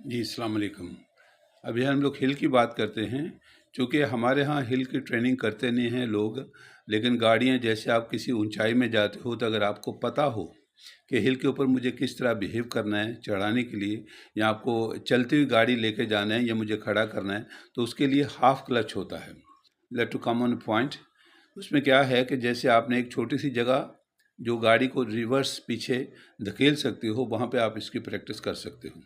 जी, अस्सलाम वालेकुम। अभी हम लोग हिल की बात करते हैं। चूँकि हमारे यहाँ हिल की ट्रेनिंग करते नहीं हैं लोग, लेकिन गाड़ियाँ जैसे आप किसी ऊंचाई में जाते हो तो अगर आपको पता हो कि हिल के ऊपर मुझे किस तरह बिहेव करना है चढ़ाने के लिए, या आपको चलती हुई गाड़ी लेके जाना है या मुझे खड़ा करना है, तो उसके लिए हाफ क्लच होता है। Let to come on point. उसमें क्या है कि जैसे आपने एक छोटी सी जगह जो गाड़ी को रिवर्स पीछे धकेल सकती हो, वहाँ पे आप इसकी प्रैक्टिस कर सकते हो।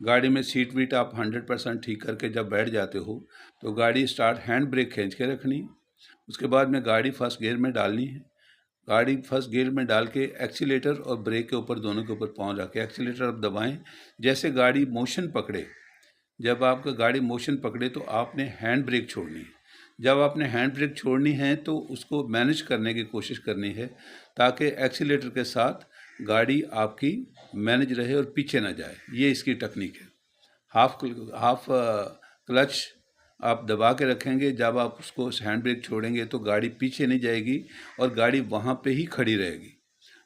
गाड़ी में सीट वीट आप 100% ठीक करके जब बैठ जाते हो तो गाड़ी स्टार्ट हैंड ब्रेक खींच के रखनी। उसके बाद में गाड़ी फर्स्ट गियर में डालनी है। गाड़ी फर्स्ट गियर में डाल के एक्सीलेटर और ब्रेक के ऊपर दोनों के ऊपर पाँव रख के एक्सीलेटर आप दबाएं। जैसे गाड़ी मोशन पकड़े, जब आपका गाड़ी मोशन पकड़े तो आपने हैंड ब्रेक छोड़नी है। जब आपने हैंड ब्रेक छोड़नी है तो उसको मैनेज करने की कोशिश करनी है ताकि एक्सीलेटर के साथ गाड़ी आपकी मैनेज रहे और पीछे ना जाए। ये इसकी टेक्निक है। हाफ क्लच आप दबा के रखेंगे, जब आप उसको हैंड ब्रेक छोड़ेंगे तो गाड़ी पीछे नहीं जाएगी और गाड़ी वहाँ पे ही खड़ी रहेगी।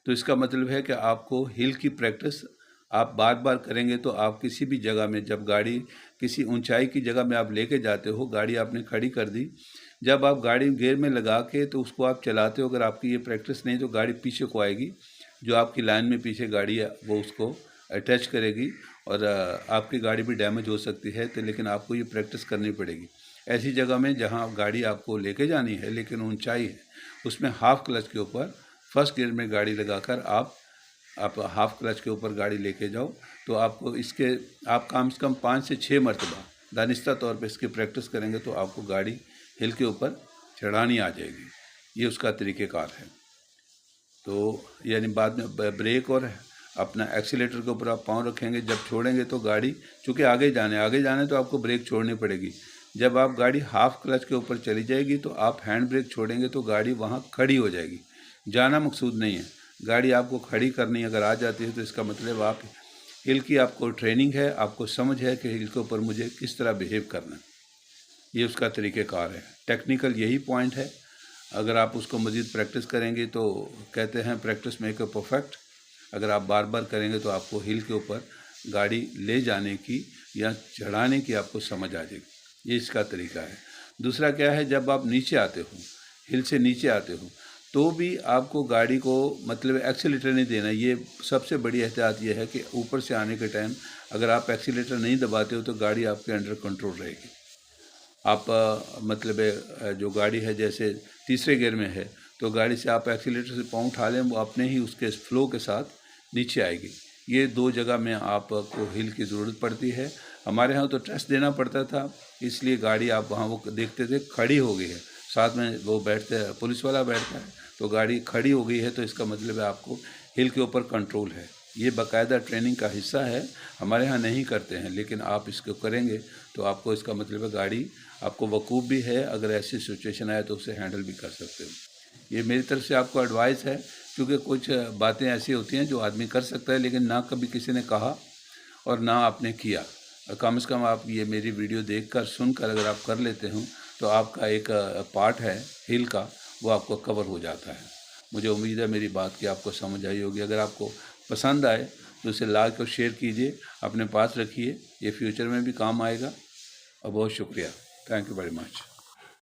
तो इसका मतलब है कि आपको हिल की प्रैक्टिस आप बार बार करेंगे तो आप किसी भी जगह में, जब गाड़ी किसी ऊंचाई की जगह में आप लेके जाते हो, गाड़ी आपने खड़ी कर दी, जब आप गाड़ी गियर में लगा के तो उसको आप चलाते हो, अगर आपकी ये प्रैक्टिस नहीं तो गाड़ी पीछे को आएगी, जो आपकी लाइन में पीछे गाड़ी है वो उसको अटैच करेगी और आपकी गाड़ी भी डैमेज हो सकती है। तो लेकिन आपको ये प्रैक्टिस करनी पड़ेगी ऐसी जगह में जहाँ गाड़ी आपको लेके जानी है लेकिन ऊंचाई है, उसमें हाफ क्लच के ऊपर फर्स्ट गियर में गाड़ी लगाकर आप हाफ क्लच के ऊपर गाड़ी लेके जाओ। तो आपको इसके आप कम से कम 5 से 6 मरतबा दानिस्ता तौर पे इसकी प्रैक्टिस करेंगे तो आपको गाड़ी हिल के ऊपर चढ़ानी आ जाएगी। ये उसका तरीक़ेकार है। तो यानी बाद में ब्रेक और अपना एक्सीलेटर के ऊपर आप पाँव रखेंगे, जब छोड़ेंगे तो गाड़ी, चूँकि आगे जाने तो आपको ब्रेक छोड़नी पड़ेगी। जब आप गाड़ी हाफ क्लच के ऊपर चली जाएगी तो आप हैंड ब्रेक छोड़ेंगे तो गाड़ी वहाँ खड़ी हो जाएगी। जाना मकसूद नहीं है, गाड़ी आपको खड़ी करनी अगर आ जाती है तो इसका मतलब आप हिल की आपको ट्रेनिंग है, आपको समझ है कि हिल के ऊपर मुझे किस तरह बिहेव करना है। ये उसका तरीक़ेकार है। टेक्निकल यही पॉइंट है। अगर आप उसको मज़ीद प्रैक्टिस करेंगे तो कहते हैं प्रैक्टिस मेक अ परफेक्ट। अगर आप बार बार करेंगे तो आपको हिल के ऊपर गाड़ी ले जाने की या चढ़ाने की आपको समझ आ जाएगी। ये इसका तरीका है। दूसरा क्या है, जब आप नीचे आते हो, हिल से नीचे आते हो, तो भी आपको गाड़ी को मतलब एक्सीलेटर नहीं देना। ये सबसे बड़ी एहतियात ये है कि ऊपर से आने के टाइम अगर आप एक्सीलेटर नहीं दबाते हो तो गाड़ी आपके अंडर कंट्रोल रहेगी। आप मतलब जो गाड़ी है जैसे तीसरे गियर में है तो गाड़ी से आप एक्सीलेटर से पाँव उठा लें, वो अपने ही उसके फ्लो के साथ नीचे आएगी। ये 2 जगह में आपको हिल की ज़रूरत पड़ती है। हमारे यहाँ तो टेस्ट देना पड़ता था, इसलिए गाड़ी आप वहाँ वो देखते थे खड़ी हो गई है, साथ में वो बैठते हैं, पुलिस वाला बैठता है, तो गाड़ी खड़ी हो गई है तो इसका मतलब है आपको हिल के ऊपर कंट्रोल है। ये बाकायदा ट्रेनिंग का हिस्सा है। हमारे यहाँ नहीं करते हैं, लेकिन आप इसको करेंगे तो आपको इसका मतलब है गाड़ी आपको वकूफ़ भी है, अगर ऐसी सिचुएशन आए तो उसे हैंडल भी कर सकते हो। ये मेरी तरफ से आपको एडवाइस है, क्योंकि कुछ बातें ऐसी होती हैं जो आदमी कर सकता है लेकिन ना कभी किसी ने कहा और ना आपने किया। कम से कम आप ये मेरी वीडियो देखकर सुनकर अगर आप कर लेते हो तो आपका एक पार्ट है हिल का, वो आपको कवर हो जाता है। मुझे उम्मीद है मेरी बात की आपको समझ आई होगी। अगर आपको पसंद आए तो इसे लाइक और शेयर कीजिए, अपने पास रखिए, ये फ्यूचर में भी काम आएगा। और बहुत शुक्रिया। Thank you very much.